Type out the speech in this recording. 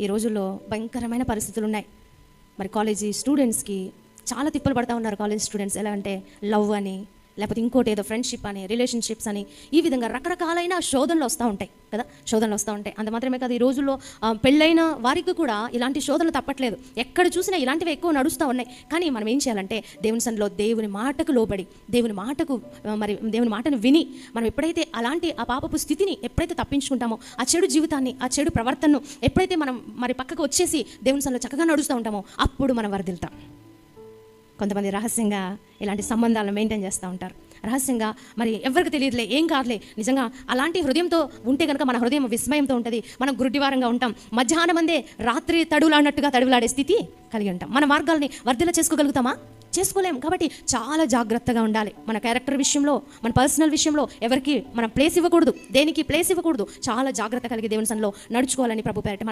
ఈ రోజుల్లో భయంకరమైన పరిస్థితులు ఉన్నాయి. మరి కాలేజీ స్టూడెంట్స్కి చాలా తిప్పలు పడతా ఉన్నారు. కాలేజ్ స్టూడెంట్స్ ఎలా అంటే లవ్ అని, లేకపోతే ఇంకోటి ఏదో ఫ్రెండ్షిప్ అని, రిలేషన్షిప్స్ అని, ఈ విధంగా రకరకాలైన శోధనలు వస్తూ ఉంటాయి కదా, శోధనలు వస్తూ ఉంటాయి. అంత మాత్రమే కాదు, ఈ రోజుల్లో పెళ్ళైన వారికి కూడా ఇలాంటి శోధనలు తప్పట్లేదు. ఎక్కడ చూసినా ఇలాంటివి ఎక్కువ నడుస్తూ ఉన్నాయి. కానీ మనం ఏం చేయాలంటే దేవుని సన్నిధిలో దేవుని మాటకు లోబడి, దేవుని మాటను విని, మనం ఎప్పుడైతే ఆ పాపపు స్థితిని ఎప్పుడైతే తప్పించుకుంటామో, ఆ చెడు జీవితాన్ని, ఆ చెడు ప్రవర్తనను ఎప్పుడైతే మనం పక్కకు వచ్చేసి దేవుని సన్నిధిలో చక్కగా నడుస్తూ ఉంటామో, అప్పుడు మనం వరదిల్తాం. కొంతమంది రహస్యంగా ఇలాంటి సంబంధాలను మెయింటైన్ చేస్తూ ఉంటారు. రహస్యంగా ఎవరికి తెలియదులే, ఏం కాదులే. నిజంగా అలాంటి హృదయంతో ఉంటే కనుక మన హృదయం విస్మయంతో ఉంటుంది. మనం గుడ్డివారంగా ఉంటాం. మధ్యాహ్నమందే రాత్రి తడులాడినట్టుగా తడులాడే స్థితి కలిగి ఉంటాం. మన మార్గాల్ని వర్ధిల్ల చేసుకోగలుగుతామా? చేసుకోలేం. కాబట్టి చాలా జాగ్రత్తగా ఉండాలి. మన క్యారెక్టర్ విషయంలో, మన పర్సనల్ విషయంలో ఎవరికి మనం ప్లేస్ ఇవ్వకూడదు, దేనికి ప్లేస్ ఇవ్వకూడదు. చాలా జాగ్రత్త కలిగి దేవుని సన్నిధిలో నడుచుకోవాలని ప్రభు పేరట